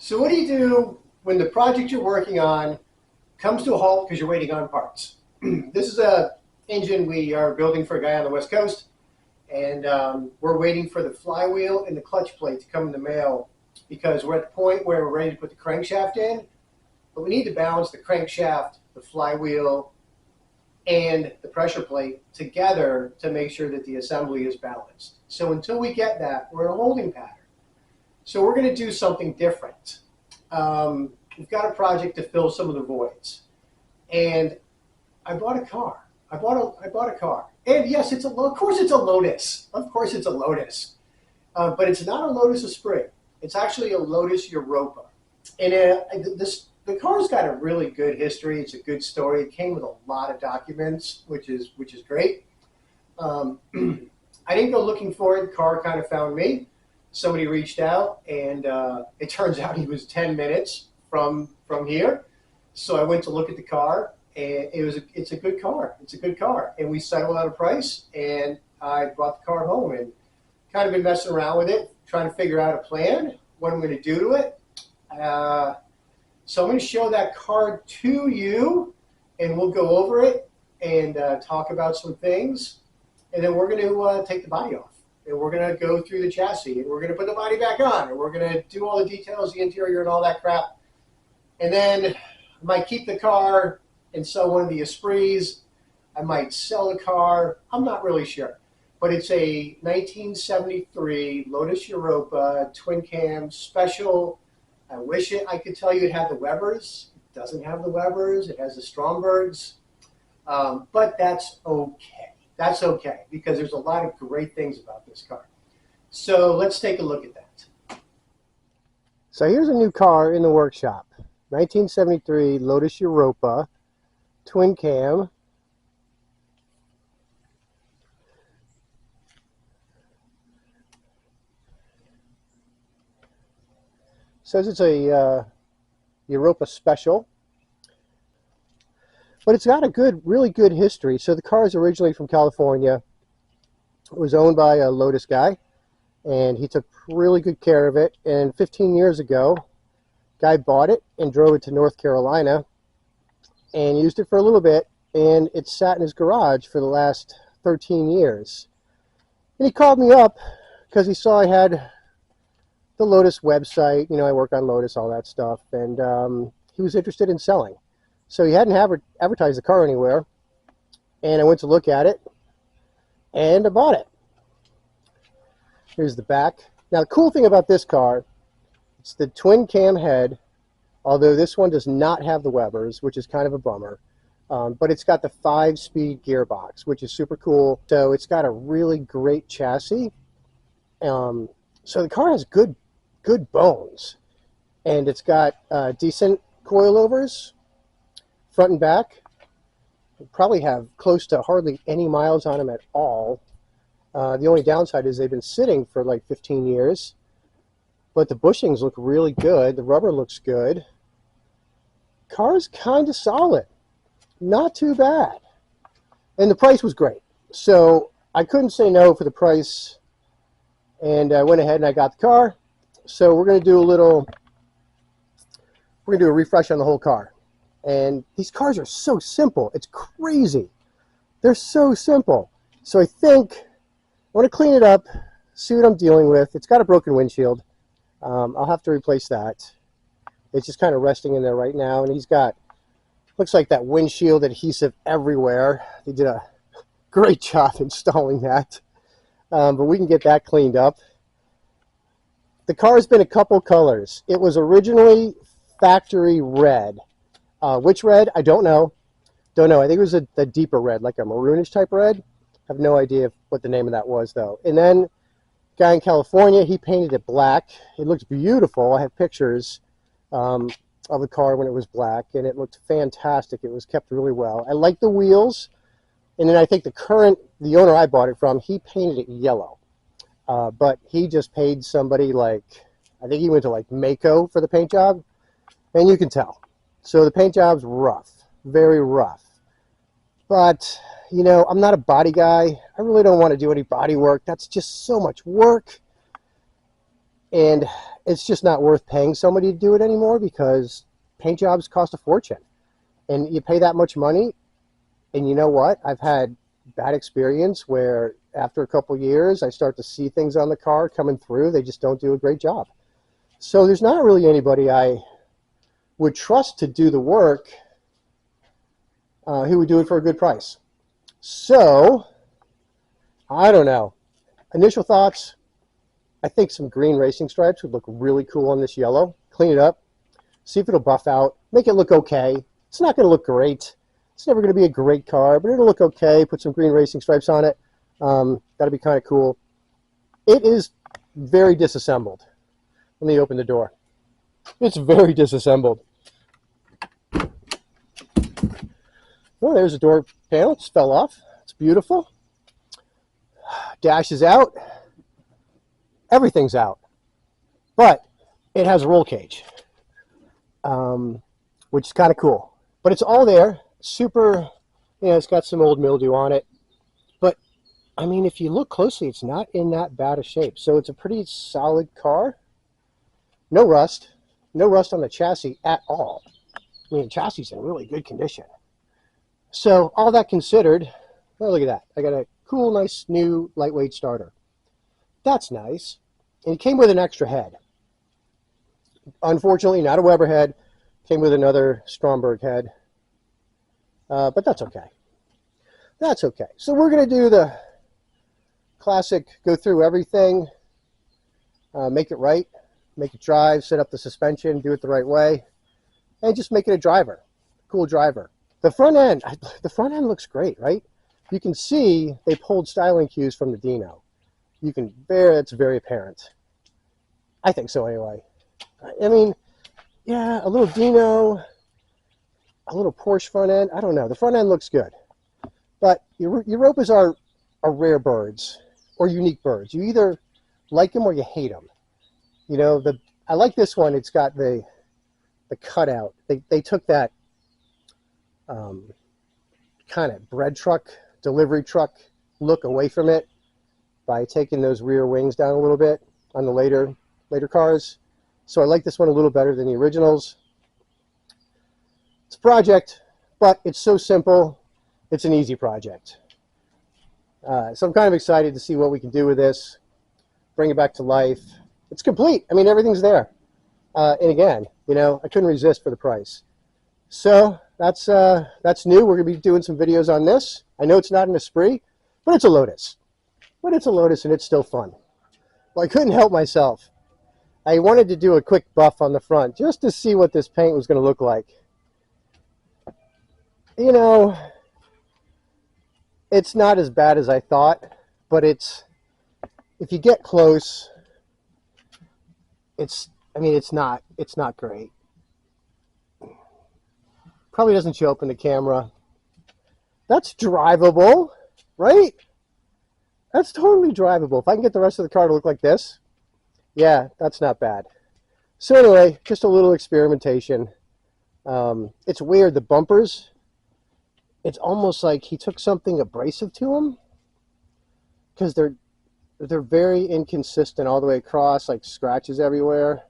So what do you do when the project you're working on comes to a halt because you're waiting on parts? This is a engine we are building for a guy on the West Coast, and we're waiting for the flywheel and the clutch plate to come in the mail because we're at the point where we're ready to put the crankshaft in, but we need to balance the crankshaft, the flywheel, and the pressure plate together to make sure that the assembly is balanced. So until we get that, we're in a holding pattern. So we're going to do something different. We've got a project to fill some of the voids, and I bought a car. I bought a car, and yes, of course it's a Lotus. Of course it's a Lotus, but it's not a Lotus Esprit. It's actually a Lotus Europa, and the car's got a really good history. It's a good story. It came with a lot of documents, which is great. I didn't go looking for it. The car kind of found me. Somebody reached out, and it turns out he was 10 minutes from here. So I went to look at the car, and it's a good car. It's a good car. And we settled on a price, and I brought the car home and kind of been messing around with it, trying to figure out a plan, what I'm going to do to it. So I'm going to show that car to you, and we'll go over it and talk about some things. And then we're going to take the body off. And we're going to go through the chassis, and we're going to put the body back on, and we're going to do all the details, the interior, and all that crap. And then I might keep the car and sell one of the Esprits. I might sell the car. I'm not really sure. But it's a 1973 Lotus Europa twin cam special. I wish I could tell you it had the Webers. It doesn't have the Webers. It has the Strombergs. But that's okay. That's okay, because there's a lot of great things about this car. So let's take a look at that. So here's a new car in the workshop. 1973 Lotus Europa, twin cam. Says it's a Europa special. But it's got a really good history. So the car is originally from California. It was owned by a Lotus guy, and he took really good care of it. And 15 years ago, guy bought it and drove it to North Carolina and used it for a little bit, and it sat in his garage for the last 13 years. And he called me up because he saw I had the Lotus website. You know, I work on Lotus, all that stuff, and he was interested in selling. So he hadn't advertised the car anywhere, and I went to look at it, and I bought it. Here's the back. Now, the cool thing about this car, it's the twin cam head, although this one does not have the Webers, which is kind of a bummer. But it's got the 5-speed gearbox, which is super cool. So it's got a really great chassis. So the car has good bones, and it's got decent coilovers. Front and back. You probably have close to hardly any miles on them at all. The only downside is they've been sitting for like 15 years. But the bushings look really good. The rubber looks good. Car's kind of solid. Not too bad. And the price was great. So I couldn't say no for the price. And I went ahead and I got the car. So we're going to do a refresh on the whole car. And these cars are so simple. It's crazy. They're so simple. So I think I want to clean it up, see what I'm dealing with. It's got a broken windshield. I'll have to replace that. It's just kind of resting in there right now. And he's got, looks like that windshield adhesive everywhere. They did a great job installing that. But we can get that cleaned up. The car's been a couple colors. It was originally factory red. Which red? I don't know. I think it was a deeper red, like a maroonish type red. I have no idea what the name of that was, though. And then, guy in California, he painted it black. It looks beautiful. I have pictures of the car when it was black, and it looked fantastic. It was kept really well. I like the wheels. And then I think the owner I bought it from, he painted it yellow. But he just paid somebody I think he went to like Mako for the paint job, and you can tell. So the paint job's rough, very rough. But, you know, I'm not a body guy. I really don't want to do any body work. That's just so much work. And it's just not worth paying somebody to do it anymore because paint jobs cost a fortune. And you pay that much money, and you know what? I've had bad experience where after a couple years, I start to see things on the car coming through. They just don't do a great job. So there's not really anybody I would trust to do the work who would do it for a good price. So, I don't know. Initial thoughts, I think some green racing stripes would look really cool on this yellow. Clean it up, see if it'll buff out, make it look okay. It's not going to look great. It's never going to be a great car, but it'll look okay. Put some green racing stripes on it. That'll be kind of cool. It is very disassembled. Let me open the door. It's very disassembled. Oh, there's a door panel. It just fell off. It's beautiful. Dash is out. Everything's out. But it has a roll cage, which is kind of cool. But it's all there. Super, it's got some old mildew on it. But, I mean, if you look closely, it's not in that bad a shape. So it's a pretty solid car. No rust. No rust on the chassis at all. I mean, the chassis is in really good condition. So, all that considered, oh, look at that. I got a cool, nice, new, lightweight starter. That's nice. And it came with an extra head. Unfortunately, not a Weber head. Came with another Stromberg head. But that's okay. That's okay. So we're going to do the classic, go through everything, make it right, make it drive, set up the suspension, do it the right way, and just make it a driver, cool driver. The front end looks great, right? You can see they pulled styling cues from the Dino. It's very apparent. I think so anyway. I mean, yeah, a little Dino, a little Porsche front end. I don't know. The front end looks good. But Europas are rare birds or unique birds. You either like them or you hate them. I like this one. It's got the cutout. They took that kind of bread truck, delivery truck look away from it by taking those rear wings down a little bit on the later cars. So I like this one a little better than the originals. It's a project, but it's so simple. It's an easy project. So I'm kind of excited to see what we can do with this, bring it back to life. It's complete. I mean, everything's there. And again, I couldn't resist for the price. So that's new. We're going to be doing some videos on this. I know it's not an Esprit, but it's a Lotus. But it's a Lotus, and it's still fun. Well, I couldn't help myself. I wanted to do a quick buff on the front just to see what this paint was going to look like. It's not as bad as I thought, but if you get close, it's not great. Probably doesn't show up in the camera. That's drivable, right? That's totally drivable. If I can get the rest of the car to look like this, yeah, that's not bad. So anyway, just a little experimentation. It's weird, the bumpers, it's almost like he took something abrasive to them because they're very inconsistent all the way across, like scratches everywhere.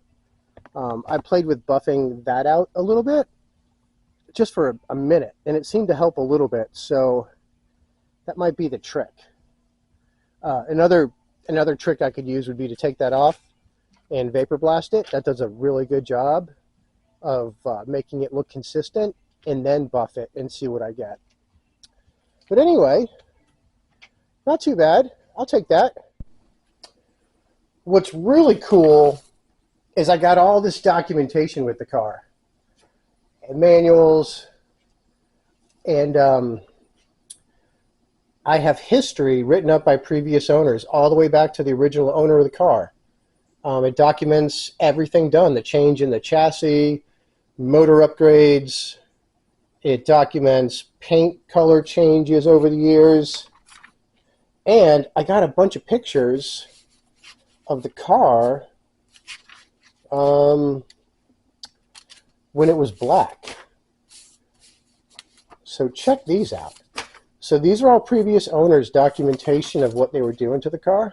I played with buffing that out a little bit, just for a minute, and it seemed to help a little bit, so that might be the trick. Another trick I could use would be to take that off and vapor blast it. That does a really good job of making it look consistent, and then buff it and see what I get. But anyway, not too bad. I'll take that. What's really cool is I got all this documentation with the car and manuals, and I have history written up by previous owners all the way back to the original owner of the car. It documents everything done, the change in the chassis, motor upgrades. It documents paint color changes over the years. And I got a bunch of pictures of the car when it was black. So check these out. So these are all previous owners' documentation of what they were doing to the car.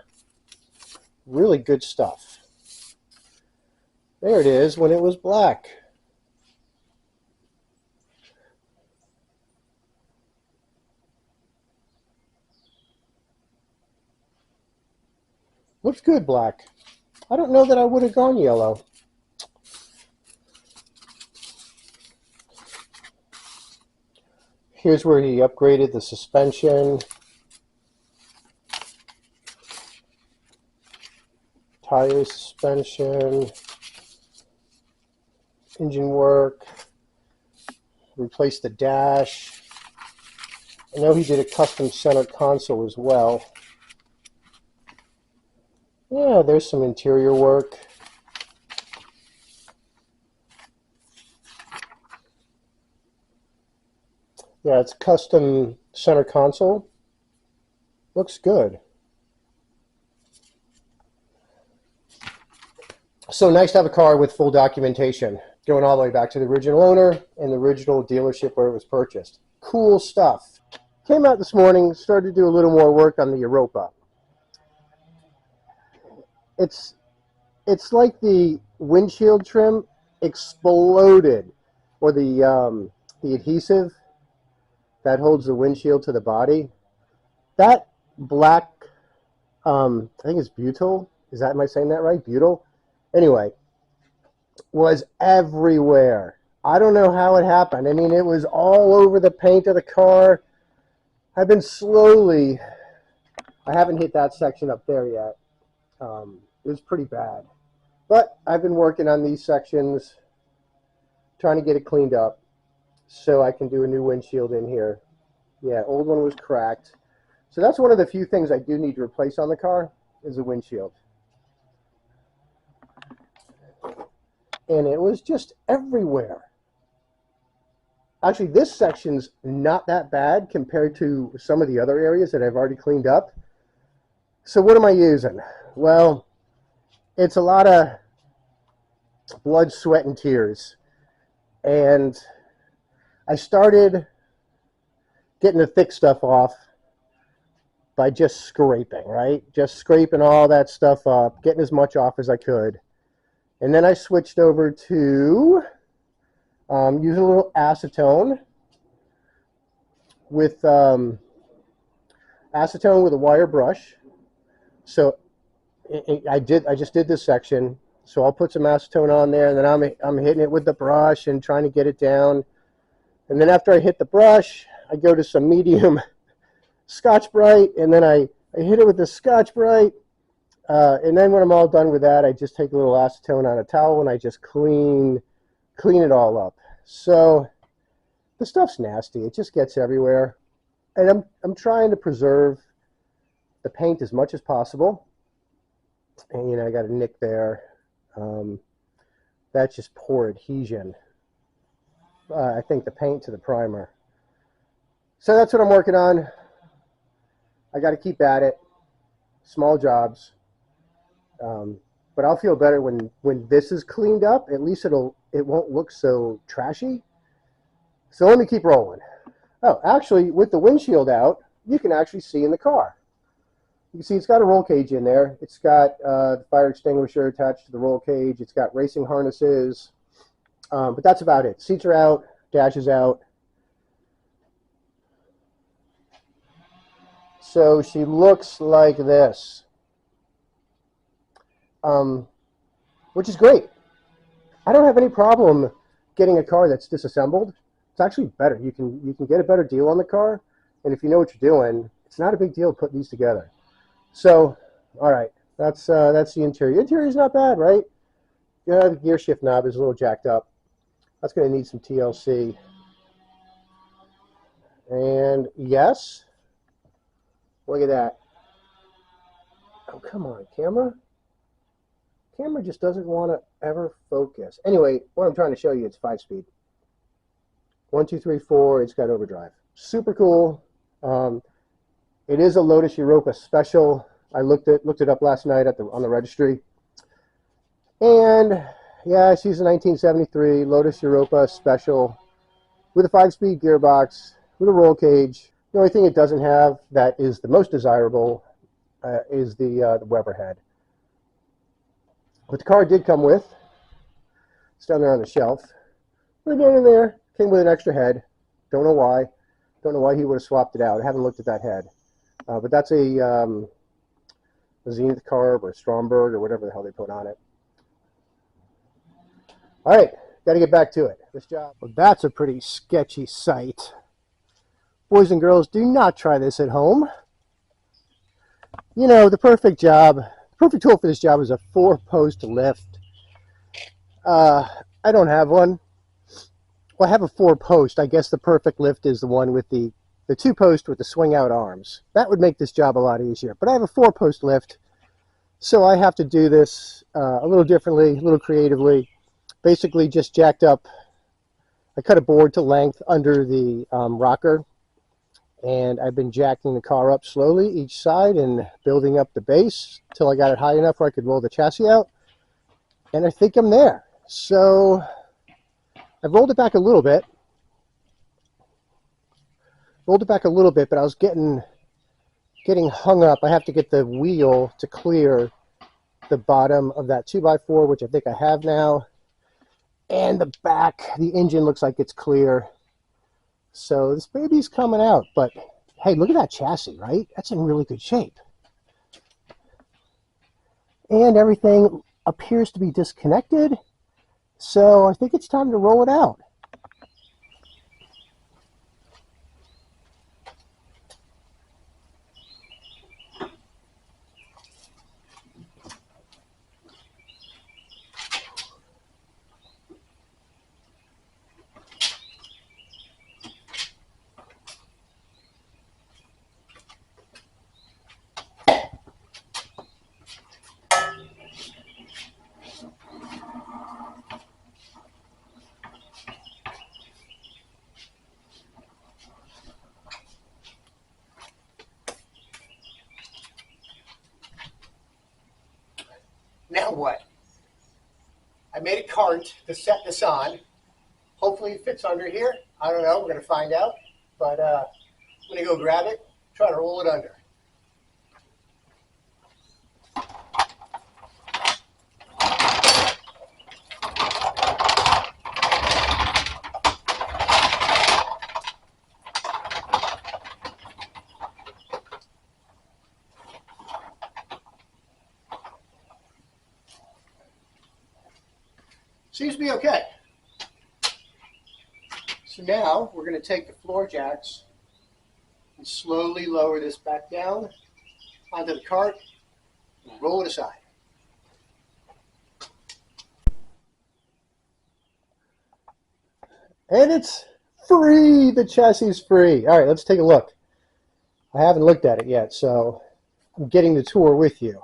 Really good stuff. There it is when it was black. Looks good black. I don't know that I would have gone yellow. Here's where he upgraded the suspension. Tire suspension. Engine work. Replaced the dash. I know he did a custom center console as well. Yeah, there's some interior work. Yeah, it's custom center console. Looks good. So nice to have a car with full documentation, going all the way back to the original owner and the original dealership where it was purchased. Cool stuff. Came out this morning, started to do a little more work on the Europa. It's like the windshield trim exploded, or the adhesive that holds the windshield to the body. That black, I think it's butyl. Am I saying that right? Butyl? Anyway, was everywhere. I don't know how it happened. I mean, it was all over the paint of the car. I've been slowly, I haven't hit that section up there yet. It was pretty bad. But I've been working on these sections, trying to get it cleaned up so I can do a new windshield in here. Yeah, old one was cracked. So that's one of the few things I do need to replace on the car is the windshield. And it was just everywhere. Actually, this section's not that bad compared to some of the other areas that I've already cleaned up. So what am I using? Well, it's a lot of blood, sweat, and tears. And I started getting the thick stuff off by just scraping, right? Just scraping all that stuff up, getting as much off as I could. And then I switched over to using a little acetone with a wire brush. So I just did this section. So I'll put some acetone on there, and then I'm hitting it with the brush and trying to get it down. And then after I hit the brush, I go to some medium Scotch-Brite, and then I hit it with the Scotch-Brite. And then when I'm all done with that, I just take a little acetone on a towel and I just clean it all up. So the stuff's nasty. It just gets everywhere. And I'm trying to preserve the paint as much as possible. And, you know, I got a nick there. That's just poor adhesion. I think the paint to the primer. So that's what I'm working on. I got to keep at it. Small jobs. But I'll feel better when this is cleaned up. At least it won't look so trashy. So let me keep rolling. Oh, actually, with the windshield out, you can actually see in the car. You can see it's got a roll cage in there. It's got the fire extinguisher attached to the roll cage. It's got racing harnesses. But that's about it. Seats are out. Dash is out. So she looks like this. Which is great. I don't have any problem getting a car that's disassembled. It's actually better. You can get a better deal on the car, and if you know what you're doing, it's not a big deal putting these together. So, all right, that's the interior. Interior's not bad, right? Yeah, the gear shift knob is a little jacked up. That's going to need some TLC. And yes, look at that. Oh, come on, camera. Camera just doesn't want to ever focus. Anyway, what I'm trying to show you, it's 5-speed. 1, 2, 3, 4. It's got overdrive. Super cool. It is a Lotus Europa special. I looked it up last night on the registry. And yeah, she's a 1973 Lotus Europa special with a 5-speed gearbox with a roll cage. The only thing it doesn't have that is the most desirable is the Weber head. But the car did come with It's down there on the shelf. Right down in there. Came with an extra head. Don't know why. Don't know why he would have swapped it out. I haven't looked at that head. But that's a Zenith carb or Stromberg or whatever the hell they put on it. All right, got to get back to it. This job. Well, that's a pretty sketchy sight. Boys and girls, do not try this at home. You know, the perfect tool for this job is a 4-post lift. I don't have one. Well, I have a 4-post. I guess the perfect lift is the one with the 2-post with the swing out arms. That would make this job a lot easier. But I have a 4-post lift, so I have to do this a little differently, a little creatively. Basically just jacked up. I cut a board to length under the rocker, and I've been jacking the car up slowly each side and building up the base till I got it high enough where I could roll the chassis out. And I think I'm there. So I've rolled it back a little bit. But I was getting hung up. I have to get the wheel to clear the bottom of that 2x4, which I think I have now. And the back, the engine looks like it's clear. So this baby's coming out. But hey, look at that chassis, right? That's in really good shape. And everything appears to be disconnected. So I think it's time to roll it out. Now what? I made a cart to set this on. Hopefully it fits under here. I don't know. We're going to find out. But I'm going to go grab it, try to roll it under. Seems to be okay. So now we're going to take the floor jacks and slowly lower this back down onto the cart and roll it aside. And it's free. The chassis is free. All right, let's take a look. I haven't looked at it yet, so I'm getting the tour with you.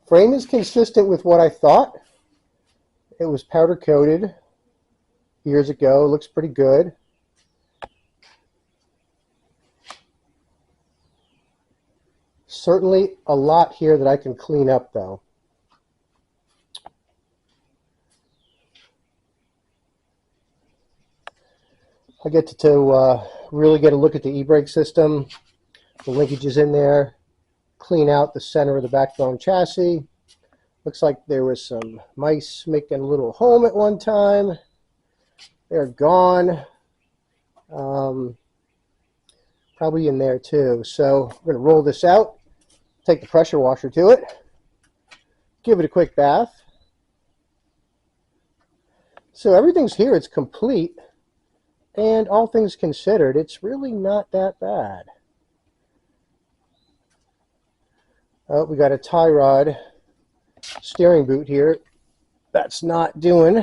Frame is consistent with what I thought. It was powder coated years ago. It looks pretty good. Certainly a lot here that I can clean up though. I get to really get a look at the e-brake system, the linkages in there, clean out the center of the backbone chassis. Looks like there was some mice making a little home at one time. They're gone. Probably in there too. So we're going to roll this out, take the pressure washer to it, give it a quick bath. So everything's here. It's complete. And all things considered, it's really not that bad. Oh, we got a tie rod steering boot here. That's not doing.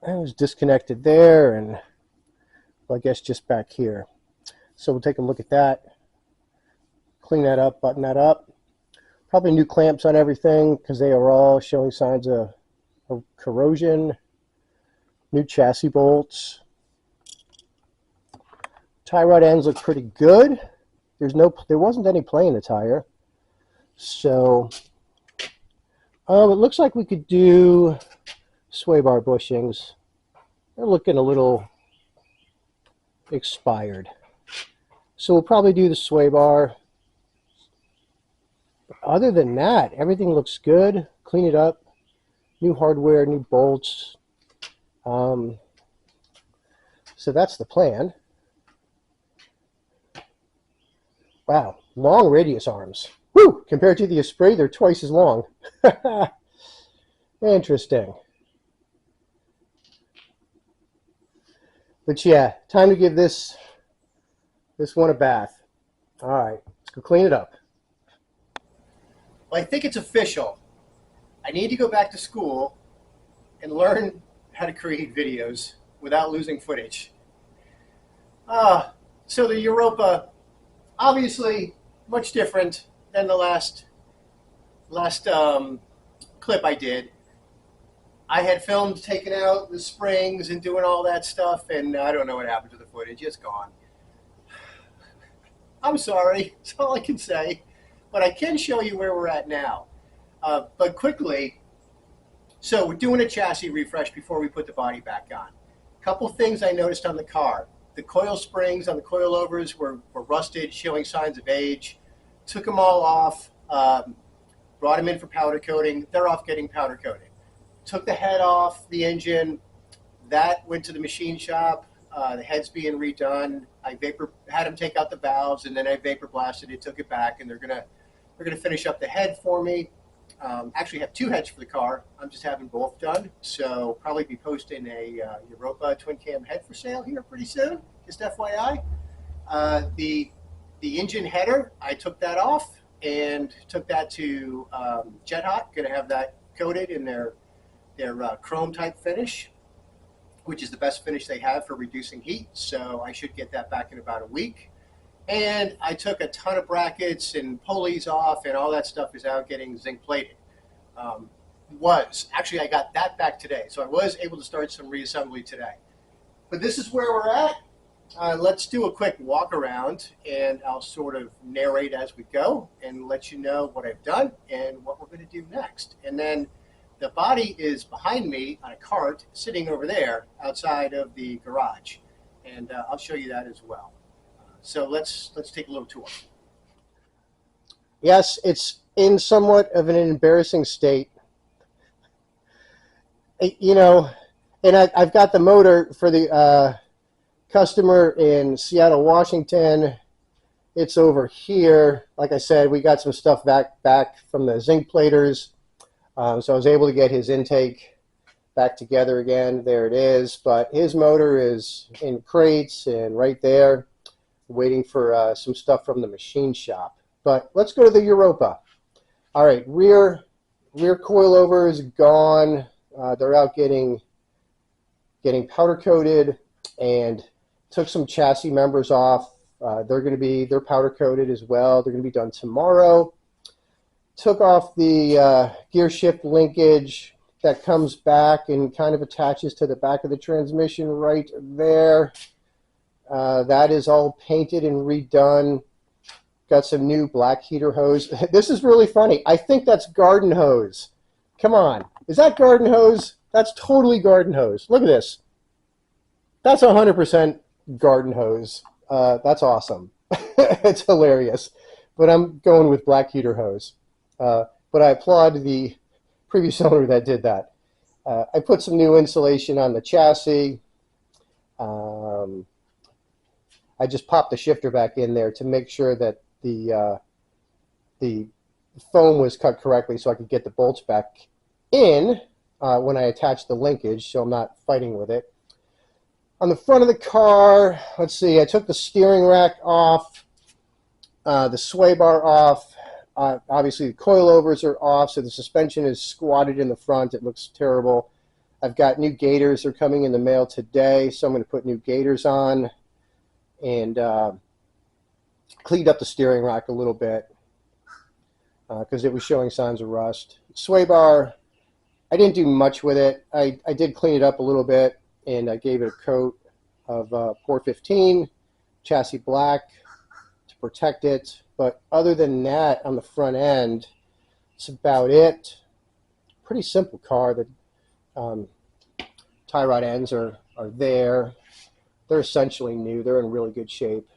I was disconnected there, and well, I guess just back here. So we'll take a look at that. Clean that up, button that up. Probably new clamps on everything because they are all showing signs of corrosion. New chassis bolts. Tie rod ends look pretty good. There wasn't any play in the tire. So it looks like we could do sway bar bushings. They're looking a little expired. So we'll probably do the sway bar. other than that, everything looks good. Clean it up. New hardware, new bolts. So that's the plan. Wow, long radius arms. Woo! Compared to the Esprits, they're twice as long. Interesting. But yeah, time to give this one a bath. All right, let's go clean it up. Well, I think it's official. I need to go back to school and learn how to create videos without losing footage. So the Europa, obviously much different than the last clip I did. I had filmed taking out the springs and doing all that stuff, and I don't know what happened to the footage. It's gone. I'm sorry. That's all I can say. But I can show you where we're at now. But quickly, so we're doing a chassis refresh before we put the body back on. A couple things I noticed on the car. The coil springs on the coilovers were rusted, showing signs of age. Took them all off, brought them in for powder coating. They're off getting powder coating. Took the head off the engine. That went to the machine shop. The head's being redone. I had them take out the valves, and then I vapor blasted it, took it back, and they're gonna finish up the head for me. Actually have two heads for the car. I'm just having both done. So probably be posting a Europa twin cam head for sale here pretty soon. Just FYI. The engine header, I took that off and took that to Jet Hot. Going to have that coated in their chrome type finish, which is the best finish they have for reducing heat. So I should get that back in about a week. And I took a ton of brackets and pulleys off, and all that stuff is out getting zinc plated. Actually, I got that back today. So I was able to start some reassembly today. But this is where we're at. Let's do a quick walk around, and I'll sort of narrate as we go and let you know what I've done and what we're going to do next. And then the body is behind me on a cart sitting over there outside of the garage. And I'll show you that as well. So let's take a little tour. Yes, it's in somewhat of an embarrassing state. You know, and I've got the motor for the customer in Seattle, Washington. It's over here. Like I said, we got some stuff back from the zinc platers. So I was able to get his intake back together again. There it is. But his motor is in crates and right there, waiting for some stuff from the machine shop. But let's go to the Europa. All right, rear coilover is gone. They're out getting powder coated, and took some chassis members off. They're powder coated as well. They're going to be done tomorrow. Took off the gear shift linkage that comes back and kind of attaches to the back of the transmission right there. That is all painted and redone. Got some new black heater hose. This is really funny. I think that's garden hose. Come on. Is that garden hose? That's totally garden hose. Look at this. That's 100% garden hose. That's awesome. It's hilarious. But I'm going with black heater hose. But I applaud the previous owner that did that. I put some new insulation on the chassis. I just popped the shifter back in there to make sure that the foam was cut correctly so I could get the bolts back in when I attach the linkage, so I'm not fighting with it. On the front of the car, let's see, I took the steering rack off, the sway bar off. Obviously, the coilovers are off, so the suspension is squatted in the front. It looks terrible. I've got new gaiters. They're coming in the mail today, so I'm going to put new gaiters on. And cleaned up the steering rack a little bit because it was showing signs of rust. Sway bar, I didn't do much with it. I did clean it up a little bit, and I gave it a coat of 415 chassis black to protect it. But other than that, on the front end, that's about it. Pretty simple car. The tie rod ends are there. They're essentially new. They're in really good shape.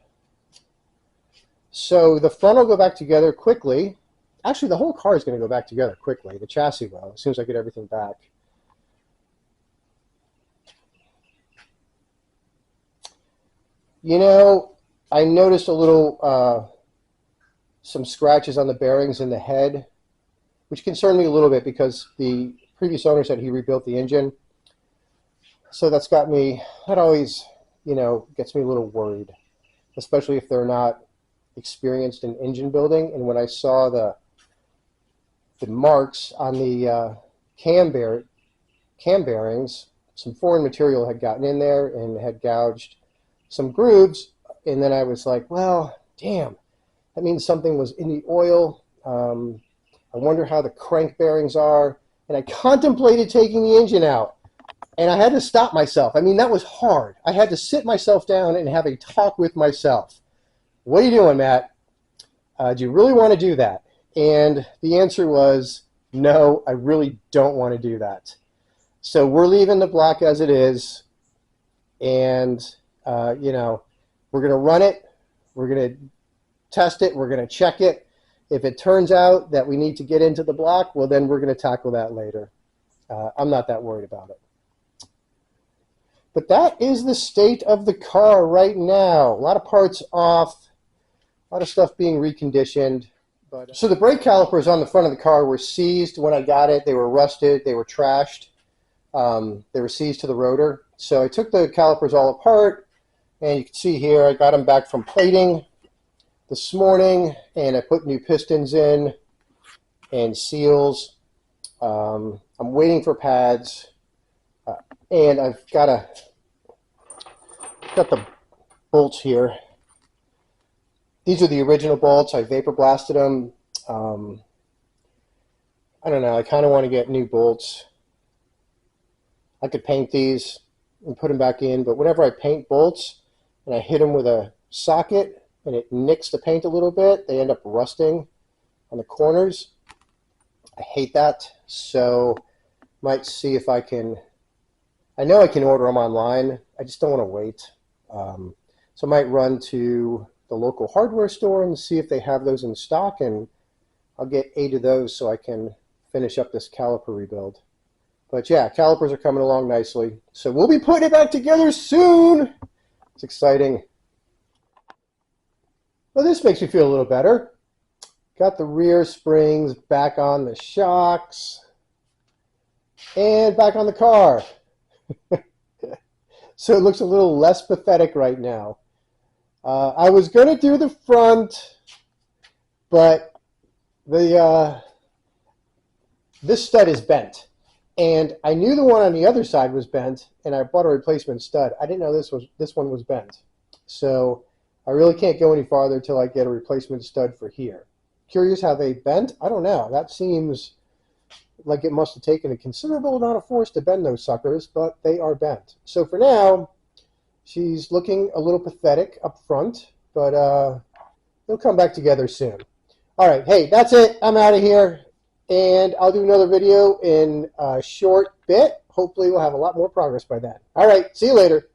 So the front will go back together quickly. Actually, the whole car is going to go back together quickly. The chassis will, as soon as I get everything back. You know, I noticed a little, some scratches on the bearings in the head, which concerned me a little bit because the previous owner said he rebuilt the engine. So that's got me, that always, you know, gets me a little worried, especially if they're not experienced in engine building. And when I saw the marks on the cam bearings, some foreign material had gotten in there and had gouged some grooves. And then I was like, well, damn, that means something was in the oil. I wonder how the crank bearings are. And I contemplated taking the engine out. And I had to stop myself. I mean, that was hard. I had to sit myself down and have a talk with myself. What are you doing, Matt? Do you really want to do that? And the answer was, no, I really don't want to do that. So we're leaving the block as it is. And, you know, we're going to run it. We're going to test it. We're going to check it. If it turns out that we need to get into the block, well, then we're going to tackle that later. I'm not that worried about it. But that is the state of the car right now. A lot of parts off, a lot of stuff being reconditioned. So the brake calipers on the front of the car were seized when I got it. They were rusted. They were trashed. They were seized to the rotor. So I took the calipers all apart, and you can see here I got them back from plating this morning, and I put new pistons in and seals. I'm waiting for pads. And I've got the bolts here. These are the original bolts. I vapor blasted them. I don't know. I kind of want to get new bolts. I could paint these and put them back in, but whenever I paint bolts and I hit them with a socket and it nicks the paint a little bit, they end up rusting on the corners. I hate that. So might see if I can. I know I can order them online. I just don't want to wait. So I might run to the local hardware store and see if they have those in stock, and I'll get 8 of those so I can finish up this caliper rebuild. But yeah, calipers are coming along nicely. So we'll be putting it back together soon. It's exciting. Well, this makes me feel a little better. Got the rear springs back on the shocks and back on the car. So it looks a little less pathetic right now. I was going to do the front, but this stud is bent. And I knew the one on the other side was bent, and I bought a replacement stud. I didn't know this one was bent. So I really can't go any farther until I get a replacement stud for here. Curious how they bent? I don't know. That seems like it must have taken a considerable amount of force to bend those suckers, but they are bent. So for now, she's looking a little pathetic up front, but they'll come back together soon. All right, hey, that's it. I'm out of here, and I'll do another video in a short bit. Hopefully we'll have a lot more progress by then. All right, see you later.